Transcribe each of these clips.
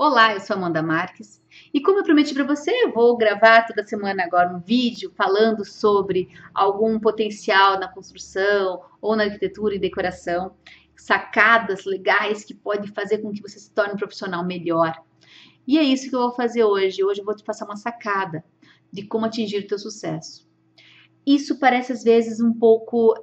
Olá, eu sou Amanda Marques e como eu prometi para você, eu vou gravar toda semana agora um vídeo falando sobre algum potencial na construção ou na arquitetura e decoração, sacadas legais que podem fazer com que você se torne um profissional melhor. E é isso que eu vou fazer hoje. Hoje eu vou te passar uma sacada de como atingir o teu sucesso. Isso parece às vezes um pouco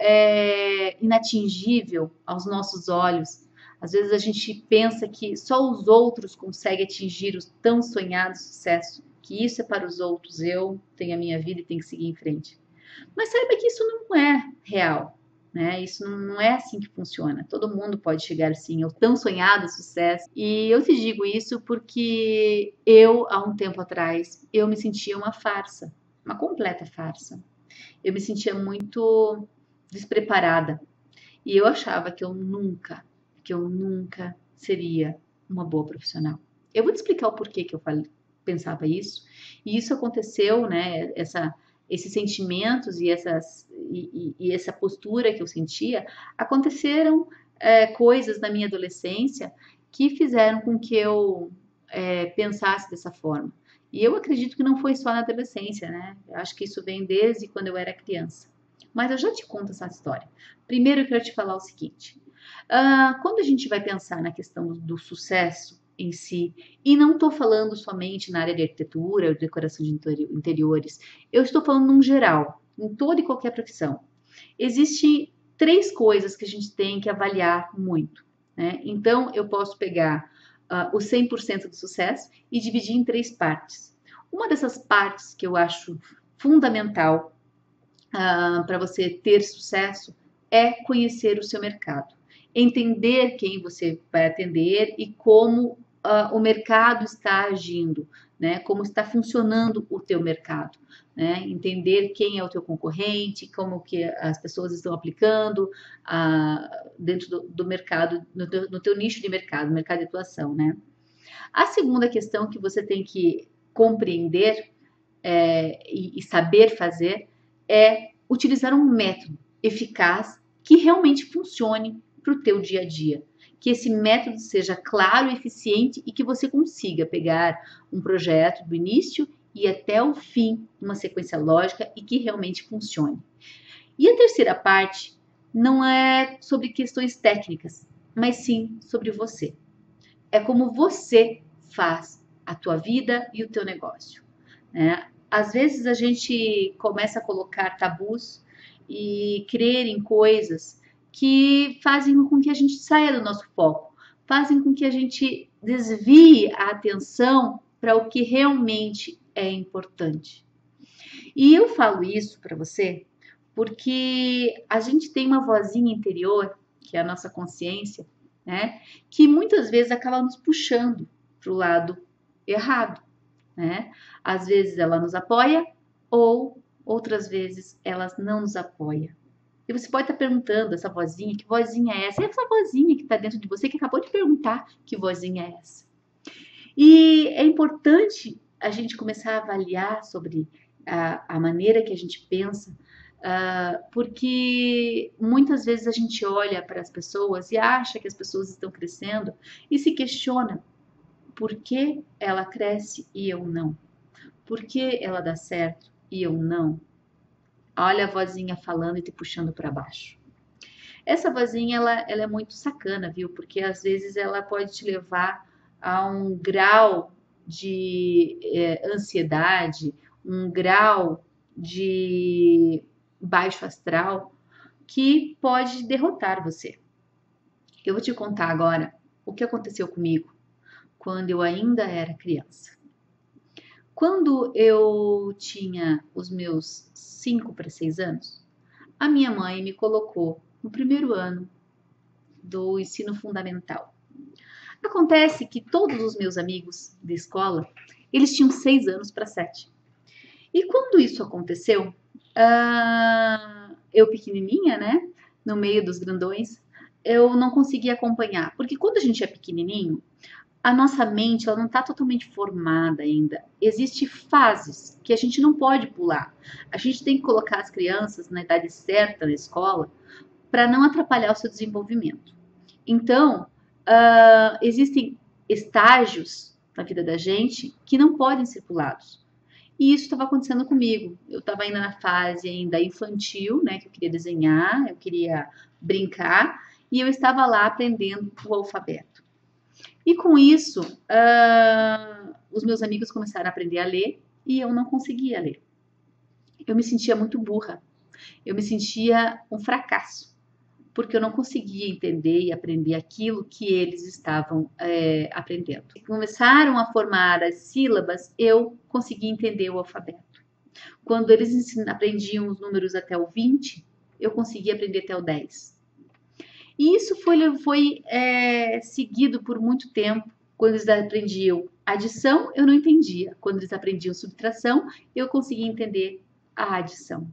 inatingível aos nossos olhos. Às vezes a gente pensa que só os outros conseguem atingir o tão sonhado sucesso, que isso é para os outros, eu tenho a minha vida e tenho que seguir em frente. Mas saiba que isso não é real, né? Isso não é assim que funciona. Todo mundo pode chegar assim ao tão sonhado sucesso. E eu te digo isso porque eu, há um tempo atrás, eu me sentia uma farsa, uma completa farsa. Eu me sentia muito despreparada e eu achava que eu nunca seria uma boa profissional. Eu vou te explicar o porquê que eu pensava isso. E isso aconteceu, né? Esses sentimentos e essa postura que eu sentia aconteceram coisas na minha adolescência que fizeram com que eu pensasse dessa forma. E eu acredito que não foi só na adolescência, né? Eu acho que isso vem desde quando eu era criança. Mas eu já te conto essa história. Primeiro eu quero te falar o seguinte: quando a gente vai pensar na questão do sucesso em si, e não estou falando somente na área de arquitetura ou decoração de interiores, eu estou falando num geral, em toda e qualquer profissão. Existem três coisas que a gente tem que avaliar muito, né? Então eu posso pegar o 100% do sucesso e dividir em três partes. Uma dessas partes que eu acho fundamental para você ter sucesso é conhecer o seu mercado, entender quem você vai atender e como o mercado está agindo, né? Como está funcionando o teu mercado, né? Entender quem é o teu concorrente, como que as pessoas estão aplicando dentro do mercado, no teu nicho de mercado, mercado de atuação, né? A segunda questão que você tem que compreender e saber fazer é utilizar um método eficaz que realmente funcione para o teu dia a dia. Que esse método seja claro, eficiente e que você consiga pegar um projeto do início e até o fim, numa sequência lógica e que realmente funcione. E a terceira parte não é sobre questões técnicas, mas sim sobre você. É como você faz a tua vida e o teu negócio, né? Às vezes a gente começa a colocar tabus e crer em coisas que fazem com que a gente saia do nosso foco, fazem com que a gente desvie a atenção para o que realmente é importante. E eu falo isso para você porque a gente tem uma vozinha interior, que é a nossa consciência, né, que muitas vezes acaba nos puxando para o lado errado, né? Às vezes ela nos apoia ou outras vezes ela não nos apoia. E você pode estar perguntando, essa vozinha, que vozinha é essa? É essa vozinha que está dentro de você que acabou de perguntar que vozinha é essa. E é importante a gente começar a avaliar sobre a maneira que a gente pensa, porque muitas vezes a gente olha para as pessoas e acha que as pessoas estão crescendo e se questiona por que ela cresce e eu não? Por que ela dá certo e eu não? Olha a vozinha falando e te puxando para baixo. Essa vozinha, ela é muito sacana, viu? Porque às vezes ela pode te levar a um grau de ansiedade, um grau de baixo astral que pode derrotar você. Eu vou te contar agora o que aconteceu comigo quando eu ainda era criança. Quando eu tinha os meus 5 para 6 anos, a minha mãe me colocou no primeiro ano do ensino fundamental. Acontece que todos os meus amigos de escola, eles tinham 6 anos para 7. E quando isso aconteceu, eu pequenininha, né, no meio dos grandões, eu não conseguia acompanhar. Porque quando a gente é pequenininho, a nossa mente ela não está totalmente formada ainda. Existem fases que a gente não pode pular. A gente tem que colocar as crianças na idade certa na escola para não atrapalhar o seu desenvolvimento. Então, existem estágios na vida da gente que não podem ser pulados. E isso estava acontecendo comigo. Eu estava ainda na fase ainda infantil, né, que eu queria desenhar, eu queria brincar, e eu estava lá aprendendo o alfabeto. E com isso, os meus amigos começaram a aprender a ler e eu não conseguia ler. Eu me sentia muito burra. Eu me sentia um fracasso, porque eu não conseguia entender e aprender aquilo que eles estavam aprendendo. Começaram a formar as sílabas, eu consegui entender o alfabeto. Quando eles aprendiam os números até o 20, eu conseguia aprender até o 10. E isso foi seguido por muito tempo. Quando eles aprendiam adição, eu não entendia. Quando eles aprendiam subtração, eu conseguia entender a adição.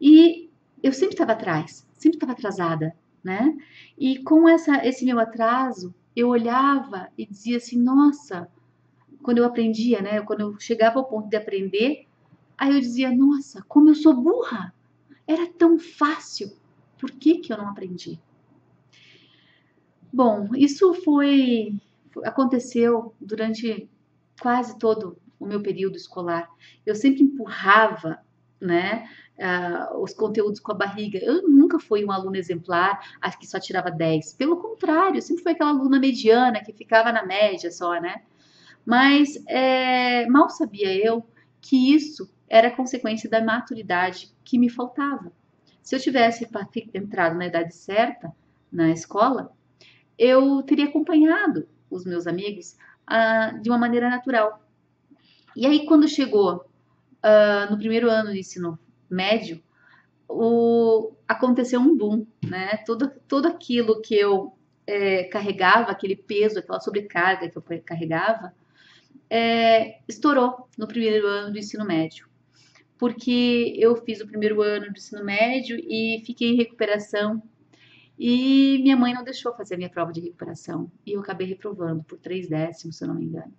E eu sempre estava atrás, sempre estava atrasada, né? E com esse meu atraso, eu olhava e dizia assim, nossa, quando eu aprendia, né? Quando eu chegava ao ponto de aprender, aí eu dizia, nossa, como eu sou burra! Era tão fácil, por que eu não aprendi? Bom, isso aconteceu durante quase todo o meu período escolar. Eu sempre empurrava, né, os conteúdos com a barriga. Eu nunca fui uma aluna exemplar, a que só tirava 10. Pelo contrário, eu sempre fui aquela aluna mediana que ficava na média só, né? Mas mal sabia eu que isso era consequência da maturidade que me faltava. Se eu tivesse entrado na idade certa na escola, eu teria acompanhado os meus amigos de uma maneira natural. E aí, quando chegou no primeiro ano de ensino médio, aconteceu um boom, né? Tudo aquilo que eu carregava, aquele peso, aquela sobrecarga que eu carregava, estourou no primeiro ano do ensino médio. Porque eu fiz o primeiro ano do ensino médio e fiquei em recuperação. E minha mãe não deixou fazer a minha prova de recuperação. E eu acabei reprovando por 3 décimos, se eu não me engano.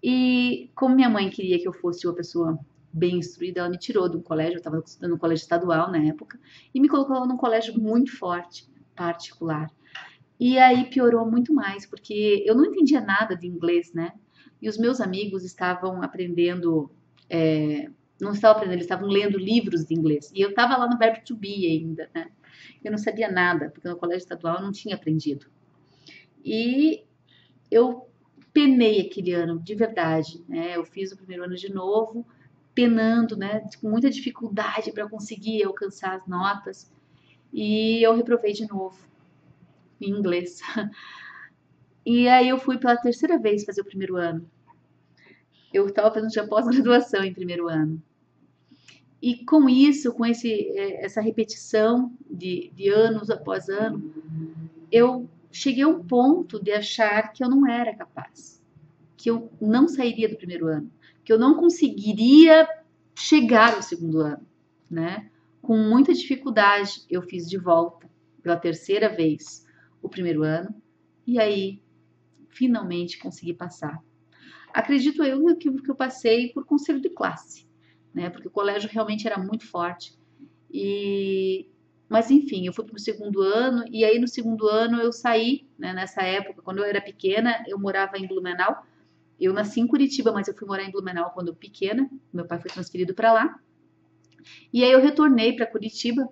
E como minha mãe queria que eu fosse uma pessoa bem instruída, ela me tirou de um colégio, eu estava estudando no colégio estadual na época, e me colocou num colégio muito forte, particular. E aí piorou muito mais, porque eu não entendia nada de inglês, né? E os meus amigos estavam aprendendo, não estavam aprendendo, eles estavam lendo livros de inglês. E eu estava lá no verbo to be ainda, né? Eu não sabia nada, porque no colégio estadual eu não tinha aprendido. E eu penei aquele ano, de verdade, né? Eu fiz o primeiro ano de novo, penando, né? Com muita dificuldade para conseguir alcançar as notas. E eu reprovei de novo, em inglês. E aí eu fui pela terceira vez fazer o primeiro ano. Eu estava fazendo já pós-graduação em primeiro ano. E com isso, com essa repetição de anos após ano, eu cheguei a um ponto de achar que eu não era capaz, que eu não sairia do primeiro ano, que eu não conseguiria chegar ao segundo ano, né? Com muita dificuldade, eu fiz de volta pela terceira vez o primeiro ano e aí finalmente consegui passar. Acredito eu que eu passei por conselho de classe, né? Porque o colégio realmente era muito forte. Mas enfim, eu fui para o segundo ano e aí no segundo ano eu saí, né? Nessa época, quando eu era pequena, eu morava em Blumenau. Eu nasci em Curitiba, mas eu fui morar em Blumenau quando eu pequena. Meu pai foi transferido para lá. E aí eu retornei para Curitiba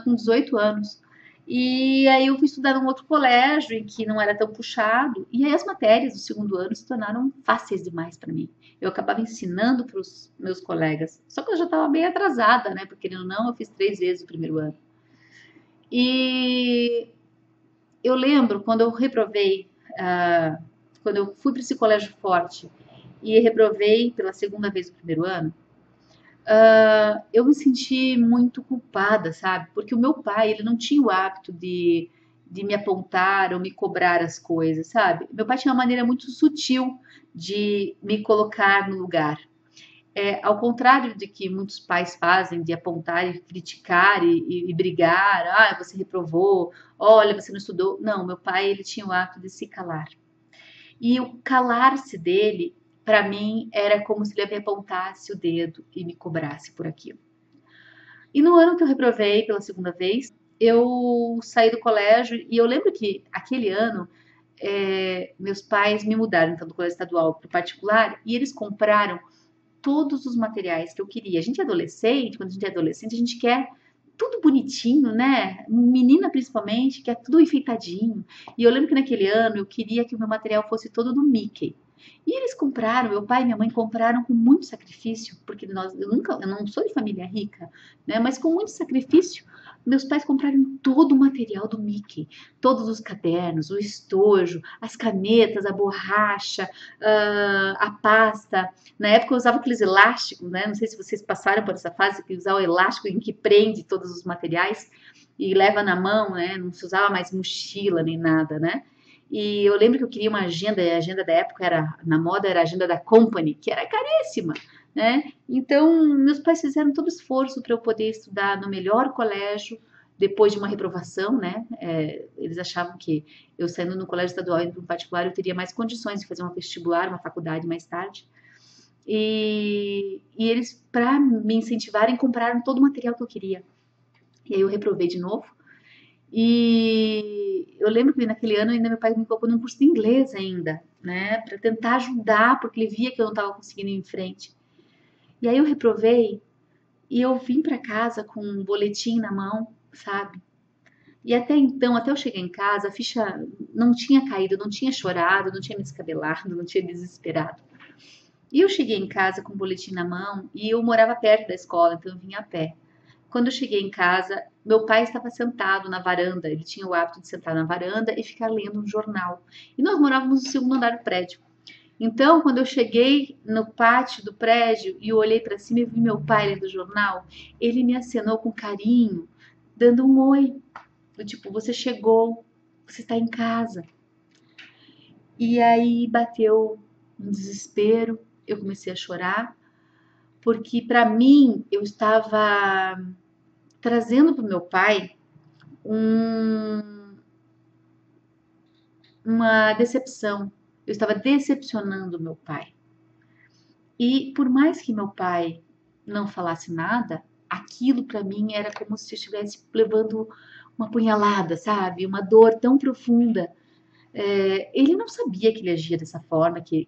com 18 anos. E aí eu fui estudar num outro colégio em que não era tão puxado. E aí as matérias do segundo ano se tornaram fáceis demais para mim. Eu acabava ensinando para os meus colegas. Só que eu já estava bem atrasada, né? Porque querendo ou não, eu fiz 3 vezes o primeiro ano. E eu lembro quando eu reprovei, quando eu fui para esse colégio forte e reprovei pela segunda vez o primeiro ano, eu me senti muito culpada, sabe? Porque o meu pai, ele não tinha o hábito de me apontar ou me cobrar as coisas, sabe? Meu pai tinha uma maneira muito sutil de me colocar no lugar. Ao contrário de que muitos pais fazem, de apontar e criticar e brigar, você reprovou, olha, você não estudou. Não, meu pai, ele tinha o hábito de se calar. E o calar-se dele, para mim, era como se ele me apontasse o dedo e me cobrasse por aquilo. E no ano que eu reprovei pela segunda vez, eu saí do colégio e eu lembro que aquele ano meus pais me mudaram então do colégio estadual para o particular e eles compraram todos os materiais que eu queria. A gente é adolescente, quando a gente é adolescente, a gente quer tudo bonitinho, né? Menina principalmente, quer tudo enfeitadinho. E eu lembro que naquele ano eu queria que o meu material fosse todo do Mickey. E eles compraram, meu pai e minha mãe compraram com muito sacrifício, porque eu não sou de família rica, né? Mas com muito sacrifício, meus pais compraram todo o material do Mickey, todos os cadernos, o estojo, as canetas, a borracha, a pasta. Na época eu usava aqueles elásticos, né? Não sei se vocês passaram por essa fase de usar o elástico em que prende todos os materiais e leva na mão, né? Não se usava mais mochila nem nada, né? E eu lembro que eu queria uma agenda, e a agenda da época era, na moda, era a agenda da Company, que era caríssima, né? Então, meus pais fizeram todo o esforço para eu poder estudar no melhor colégio, depois de uma reprovação, né? Eles achavam que eu saindo no colégio estadual e indo para um particular, eu teria mais condições de fazer uma vestibular, uma faculdade mais tarde. E eles, para me incentivarem, compraram todo o material que eu queria. E aí eu reprovei de novo. E eu lembro que naquele ano ainda meu pai me colocou num curso de inglês ainda, né, para tentar ajudar, porque ele via que eu não estava conseguindo ir em frente. E aí eu reprovei e eu vim para casa com um boletim na mão, sabe? E até então, até eu chegar em casa, a ficha não tinha caído, eu não tinha chorado, não tinha me descabelado, não tinha desesperado. E eu cheguei em casa com o boletim na mão e eu morava perto da escola, então eu vinha a pé. Quando eu cheguei em casa, meu pai estava sentado na varanda. Ele tinha o hábito de sentar na varanda e ficar lendo um jornal. E nós morávamos no segundo andar do prédio. Então, quando eu cheguei no pátio do prédio e eu olhei para cima e vi meu pai lendo o jornal, ele me acenou com carinho, dando um oi. Do tipo, você chegou, você está em casa. E aí bateu um desespero, eu comecei a chorar, porque para mim eu estava trazendo para o meu pai uma decepção. Eu estava decepcionando meu pai. E por mais que meu pai não falasse nada, aquilo para mim era como se eu estivesse levando uma punhalada, sabe? Uma dor tão profunda. Ele não sabia que ele agia dessa forma, que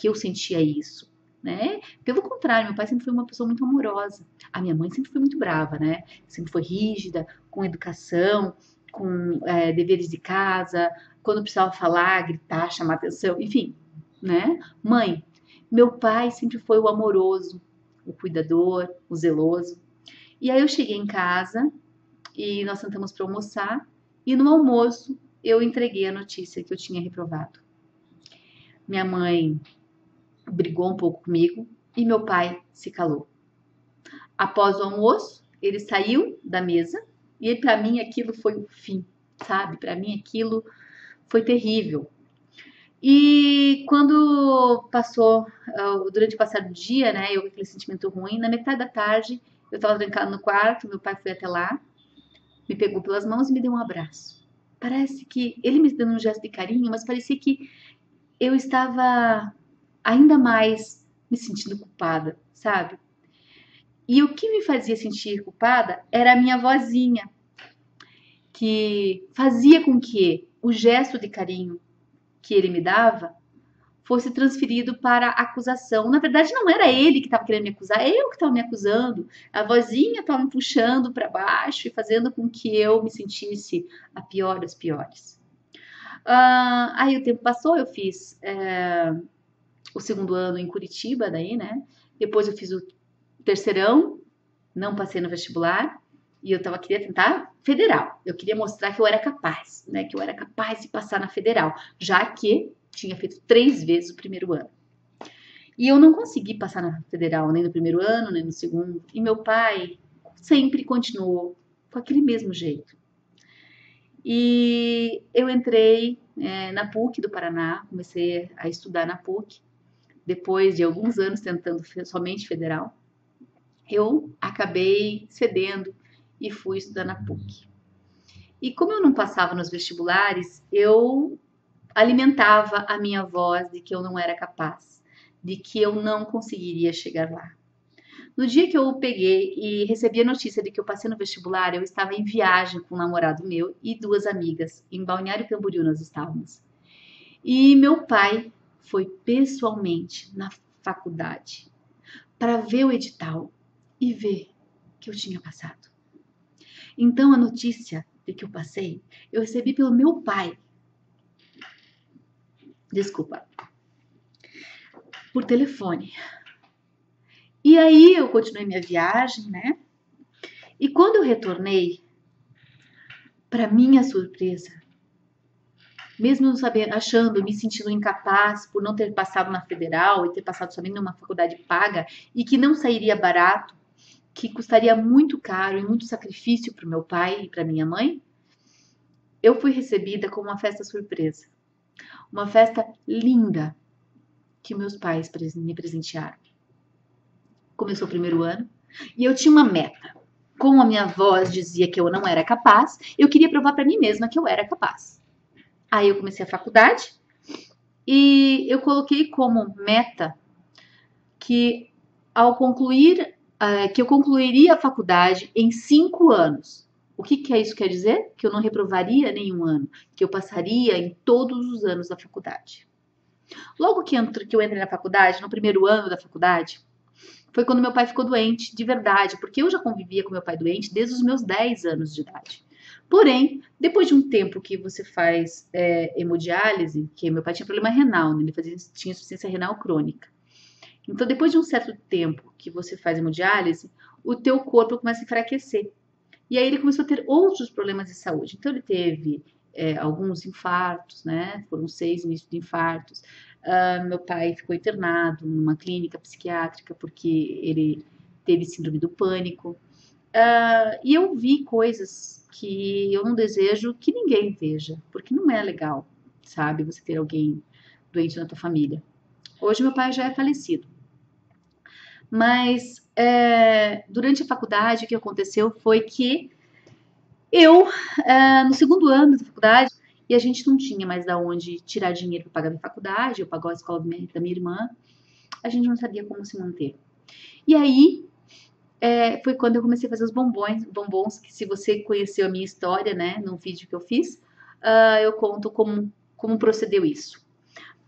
eu sentia isso. Né? Pelo contrário, meu pai sempre foi uma pessoa muito amorosa. A minha mãe sempre foi muito brava, né? Sempre foi rígida, com educação, com deveres de casa, quando precisava falar, gritar, chamar atenção, enfim, né? Mãe, meu pai sempre foi o amoroso, o cuidador, o zeloso. E aí eu cheguei em casa e nós sentamos para almoçar e no almoço eu entreguei a notícia que eu tinha reprovado. Minha mãe brigou um pouco comigo e meu pai se calou. Após o almoço, ele saiu da mesa e para mim aquilo foi o fim, sabe? Para mim aquilo foi terrível. E quando passou, durante o passar do dia, né, eu com aquele sentimento ruim, na metade da tarde, eu estava trancada no quarto, meu pai foi até lá, me pegou pelas mãos e me deu um abraço. Parece que ele me dando um gesto de carinho, mas parecia que eu estava ainda mais me sentindo culpada, sabe? E o que me fazia sentir culpada era a minha vozinha, que fazia com que o gesto de carinho que ele me dava fosse transferido para a acusação. Na verdade, não era ele que estava querendo me acusar, é eu que estava me acusando. A vozinha estava me puxando para baixo e fazendo com que eu me sentisse a pior das piores. Aí o tempo passou, eu fiz o segundo ano em Curitiba, daí, né? Depois eu fiz o terceirão, não passei no vestibular e eu queria tentar federal. Eu queria mostrar que eu era capaz, né? Que eu era capaz de passar na federal, já que tinha feito 3 vezes o primeiro ano. E eu não consegui passar na federal, nem no primeiro ano, nem no segundo. E meu pai sempre continuou com aquele mesmo jeito. E eu entrei na PUC do Paraná, comecei a estudar na PUC. Depois de alguns anos tentando somente federal, eu acabei cedendo e fui estudar na PUC. E como eu não passava nos vestibulares, eu alimentava a minha voz de que eu não era capaz, de que eu não conseguiria chegar lá. No dia que eu peguei e recebi a notícia de que eu passei no vestibular, eu estava em viagem com um namorado meu e 2 amigas. Em Balneário Camboriú nós estávamos. E meu pai foi pessoalmente na faculdade para ver o edital e ver que eu tinha passado. Então a notícia de que eu passei, eu recebi pelo meu pai. Desculpa. Por telefone. E aí eu continuei minha viagem, né? E quando eu retornei, para minha surpresa, mesmo não sabendo, achando, me sentindo incapaz por não ter passado na federal e ter passado somente numa faculdade paga e que não sairia barato, que custaria muito caro e muito sacrifício para o meu pai e para minha mãe, eu fui recebida com uma festa surpresa. Uma festa linda que meus pais me presentearam. Começou o primeiro ano e eu tinha uma meta. Como a minha voz dizia que eu não era capaz, eu queria provar para mim mesma que eu era capaz. Aí eu comecei a faculdade e eu coloquei como meta que ao concluir, que eu concluiria a faculdade em 5 anos. O que isso quer dizer? Que eu não reprovaria nenhum ano, que eu passaria em todos os anos da faculdade. Logo que eu entrei na faculdade, no primeiro ano da faculdade, foi quando meu pai ficou doente, de verdade, porque eu já convivia com meu pai doente desde os meus 10 anos de idade. Porém, depois de um tempo que você faz hemodiálise, que meu pai tinha problema renal, né? Ele tinha insuficiência renal crônica. Então, depois de um certo tempo que você faz hemodiálise, o teu corpo começa a enfraquecer. E aí ele começou a ter outros problemas de saúde. Então, ele teve alguns infartos, né? Foram 6 inícios de infartos. Meu pai ficou internado numa clínica psiquiátrica porque ele teve síndrome do pânico. E eu vi coisas que eu não desejo que ninguém veja, porque não é legal, sabe? Você ter alguém doente na tua família. Hoje meu pai já é falecido. Mas durante a faculdade o que aconteceu foi que eu, no segundo ano da faculdade, e a gente não tinha mais da onde tirar dinheiro para pagar a minha faculdade, eu pagava a escola da minha irmã, a gente não sabia como se manter. E aí foi quando eu comecei a fazer os bombons, que se você conheceu a minha história, né, num vídeo que eu fiz, eu conto como procedeu isso.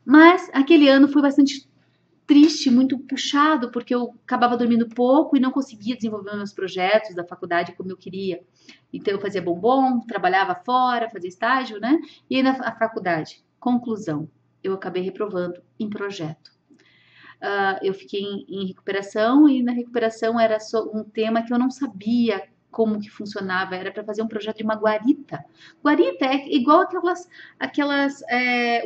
Mas aquele ano foi bastante triste, muito puxado, porque eu acabava dormindo pouco e não conseguia desenvolver meus projetos da faculdade como eu queria. Então eu fazia bombom, trabalhava fora, fazia estágio, né? E aí na faculdade, conclusão, eu acabei reprovando em projeto. Eu fiquei em recuperação e na recuperação era só um tema que eu não sabia como que funcionava, era para fazer um projeto de uma guarita. Guarita é igual aquelas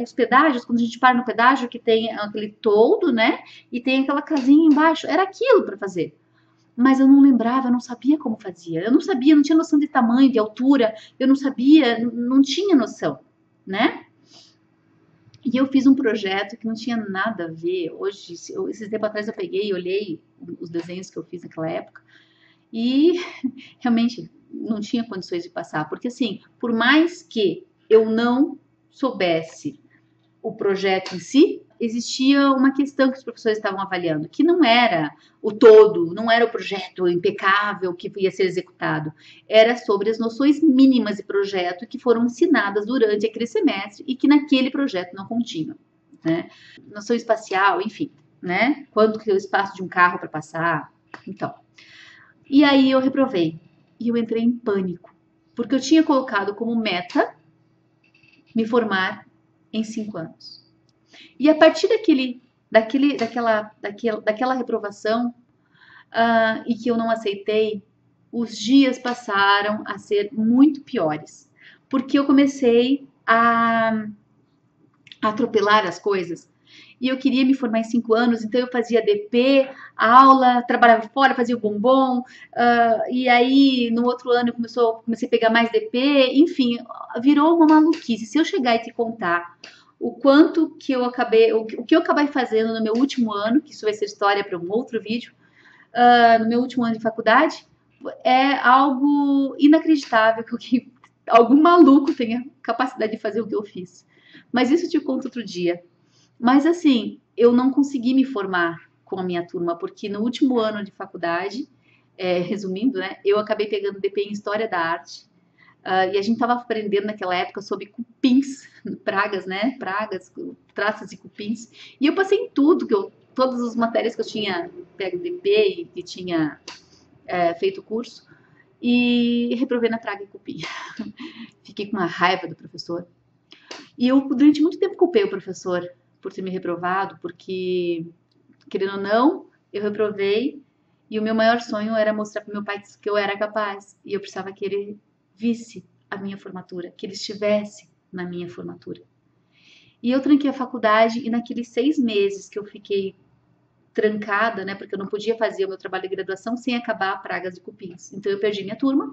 os pedágios, quando a gente para no pedágio que tem aquele toldo, né? E tem aquela casinha embaixo. Era aquilo para fazer. Mas eu não lembrava, eu não sabia como fazia. Eu não sabia, não tinha noção de tamanho, de altura. Eu não sabia, não tinha noção, né? E eu fiz um projeto que não tinha nada a ver. Hoje, esses tempos atrás eu peguei e olhei os desenhos que eu fiz naquela época e realmente não tinha condições de passar. Porque assim, por mais que eu não soubesse o projeto em si, existia uma questão que os professores estavam avaliando, que não era o todo, não era o projeto impecável que ia ser executado, era sobre as noções mínimas de projeto que foram ensinadas durante aquele semestre e que naquele projeto não continham, né? Noção espacial, enfim, né? Quanto que é o espaço de um carro para passar, então. E aí eu reprovei e eu entrei em pânico, porque eu tinha colocado como meta me formar em 5 anos. E a partir daquela reprovação e que eu não aceitei, os dias passaram a ser muito piores. Porque eu comecei a atropelar as coisas. E eu queria me formar em 5 anos, então eu fazia DP, aula, trabalhava fora, fazia o bombom, e aí no outro ano eu comecei a pegar mais DP, enfim, virou uma maluquice. Se eu chegar e te contar o quanto que eu acabei, o que eu acabei fazendo no meu último ano, que isso vai ser história para um outro vídeo, no meu último ano de faculdade, é algo inacreditável que algum maluco tenha capacidade de fazer o que eu fiz. Mas isso eu te conto outro dia. Mas assim, eu não consegui me formar com a minha turma, porque no último ano de faculdade, resumindo, né, eu acabei pegando DP em História da Arte, E a gente estava aprendendo naquela época sobre cupins, pragas, né? Pragas, traças e cupins. E eu passei em tudo, todas as matérias que eu tinha pego DP e que tinha feito curso, e reprovei na praga e cupim. Fiquei com uma raiva do professor. E eu, durante muito tempo, culpei o professor por ter me reprovado, porque, querendo ou não, eu reprovei e o meu maior sonho era mostrar para meu pai que eu era capaz. E eu precisava que ele visse a minha formatura, que ele estivesse na minha formatura. E eu tranquei a faculdade e naqueles 6 meses que eu fiquei trancada, né, porque eu não podia fazer o meu trabalho de graduação sem acabar pragas e cupins. Então eu perdi minha turma,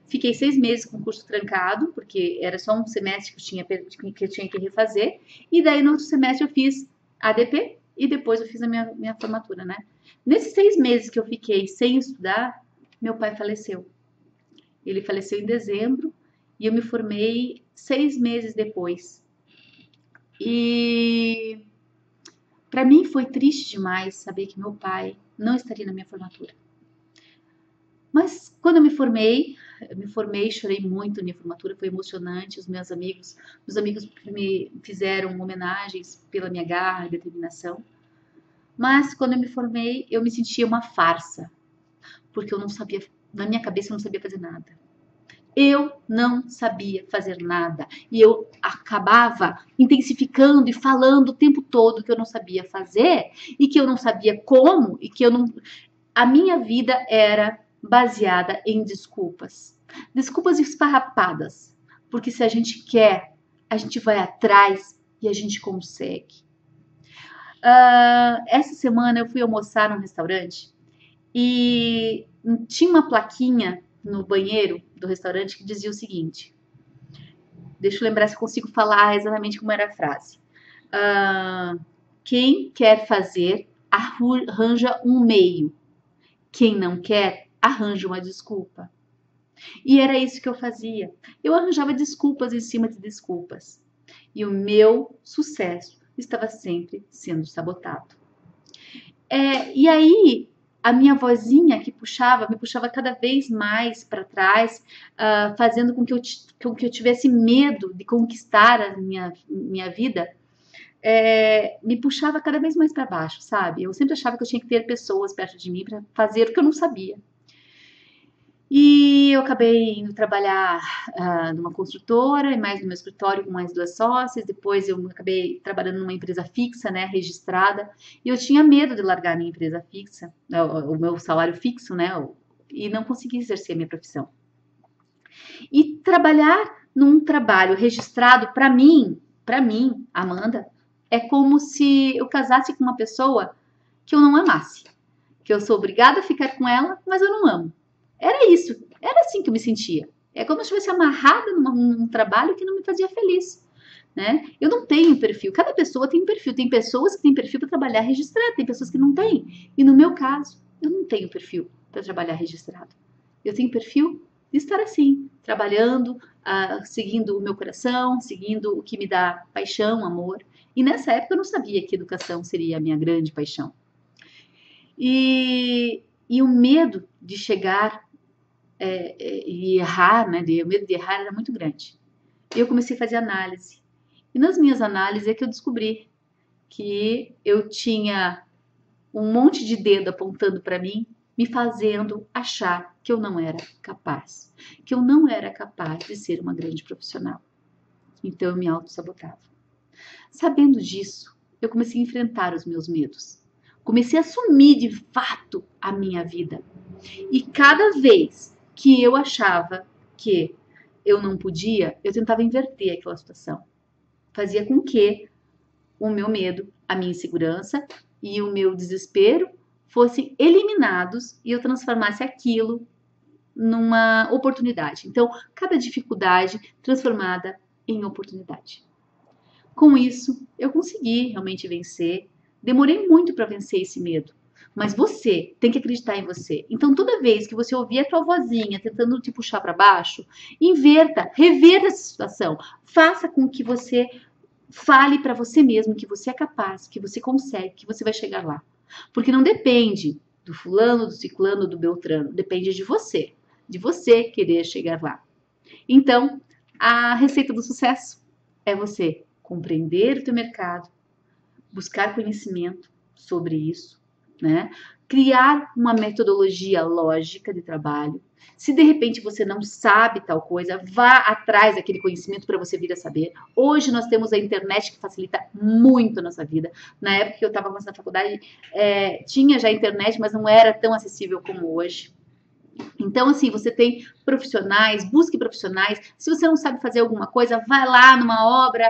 fiquei 6 meses com o curso trancado, porque era só um semestre que eu tinha que refazer, e daí no outro semestre eu fiz ADP e depois eu fiz a minha formatura, né. Nesses 6 meses que eu fiquei sem estudar, meu pai faleceu. Ele faleceu em dezembro e eu me formei 6 meses depois. E para mim foi triste demais saber que meu pai não estaria na minha formatura. Mas quando eu me formei, chorei muito na minha formatura, foi emocionante. Meus amigos me fizeram homenagens pela minha garra e determinação. Mas quando eu me formei, eu me sentia uma farsa, porque eu não sabia, na minha cabeça eu não sabia fazer nada. Eu não sabia fazer nada e eu acabava intensificando e falando o tempo todo que eu não sabia fazer e que eu não sabia como e que eu não. A minha vida era baseada em desculpas, desculpas esfarrapadas, porque se a gente quer, a gente vai atrás e a gente consegue. Essa semana eu fui almoçar num restaurante e tinha uma plaquinha no banheiro do restaurante que dizia o seguinte, deixa eu lembrar se eu consigo falar exatamente como era a frase. Quem quer fazer, arranja um meio. Quem não quer, arranja uma desculpa. E era isso que eu fazia. Eu arranjava desculpas em cima de desculpas. E o meu sucesso estava sempre sendo sabotado. E aí, a minha vozinha que me puxava cada vez mais para trás, fazendo com que eu tivesse medo de conquistar a minha vida, me puxava cada vez mais para baixo, sabe? Eu sempre achava que eu tinha que ter pessoas perto de mim para fazer o que eu não sabia. E eu acabei indo trabalhar numa construtora e mais no meu escritório com mais 2 sócias. Depois eu acabei trabalhando numa empresa fixa, né, registrada. E eu tinha medo de largar a minha empresa fixa, o meu salário fixo, né, e não conseguir exercer a minha profissão. E trabalhar num trabalho registrado, para mim, Amanda, é como se eu casasse com uma pessoa que eu não amasse. Que eu sou obrigada a ficar com ela, mas eu não amo. Era isso, era assim que eu me sentia. É como se eu estivesse amarrada num trabalho que não me fazia feliz, né? Eu não tenho perfil, cada pessoa tem um perfil. Tem pessoas que têm perfil para trabalhar registrado, tem pessoas que não têm. E no meu caso, eu não tenho perfil para trabalhar registrado. Eu tenho perfil de estar assim, trabalhando, seguindo o meu coração, seguindo o que me dá paixão, amor. E nessa época eu não sabia que educação seria a minha grande paixão. E o medo de chegar e errar, né? O medo de errar era muito grande. Eu comecei a fazer análise. E nas minhas análises é que eu descobri que eu tinha um monte de dedo apontando para mim, me fazendo achar que eu não era capaz. Que eu não era capaz de ser uma grande profissional. Então eu me auto-sabotava. Sabendo disso, eu comecei a enfrentar os meus medos. Comecei a assumir de fato a minha vida. E cada vez que eu achava que eu não podia, eu tentava inverter aquela situação. Fazia com que o meu medo, a minha insegurança e o meu desespero fossem eliminados e eu transformasse aquilo numa oportunidade. Então, cada dificuldade transformada em oportunidade. Com isso, eu consegui realmente vencer. Demorei muito para vencer esse medo. Mas você tem que acreditar em você. Então, toda vez que você ouvir a tua vozinha tentando te puxar para baixo, reverta essa situação. Faça com que você fale para você mesmo que você é capaz, que você consegue, que você vai chegar lá. Porque não depende do fulano, do ciclano, do beltrano. Depende de você querer chegar lá. Então, a receita do sucesso é você compreender o teu mercado, buscar conhecimento sobre isso, né? Criar uma metodologia lógica de trabalho. Se de repente você não sabe tal coisa, vá atrás daquele conhecimento para você vir a saber. Hoje nós temos a internet que facilita muito a nossa vida. Na época que eu estava começando a faculdade, tinha já internet, mas não era tão acessível como hoje. Então, assim, você tem profissionais, busque profissionais. Se você não sabe fazer alguma coisa, vai lá numa obra,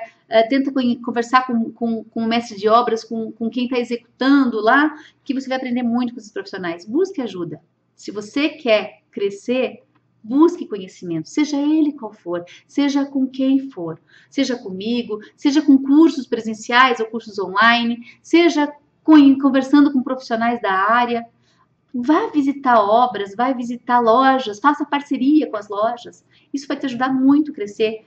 tenta conversar com o mestre de obras, com quem está executando lá, que você vai aprender muito com esses profissionais. Busque ajuda. Se você quer crescer, busque conhecimento, seja ele qual for, seja com quem for, seja comigo, seja com cursos presenciais ou cursos online, seja conversando com profissionais da área. Vá visitar obras, vai visitar lojas, faça parceria com as lojas. Isso vai te ajudar muito a crescer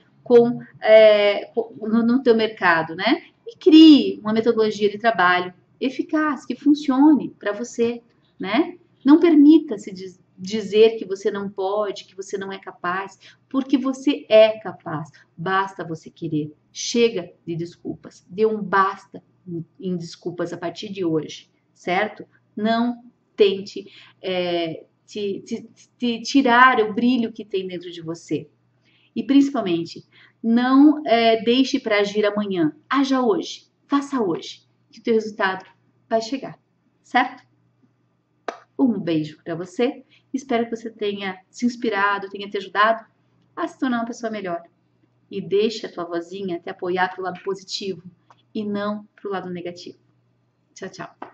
no teu mercado, né? E crie uma metodologia de trabalho eficaz, que funcione para você, né? Não permita se dizer que você não pode, que você não é capaz, porque você é capaz. Basta você querer. Chega de desculpas. Dê um basta em desculpas a partir de hoje, certo? Não tente te tirar o brilho que tem dentro de você. E principalmente, não deixe para agir amanhã. Haja hoje, faça hoje, que o teu resultado vai chegar, certo? Um beijo para você. Espero que você tenha se inspirado, tenha te ajudado a se tornar uma pessoa melhor. E deixe a tua vozinha te apoiar para o lado positivo e não para o lado negativo. Tchau, tchau.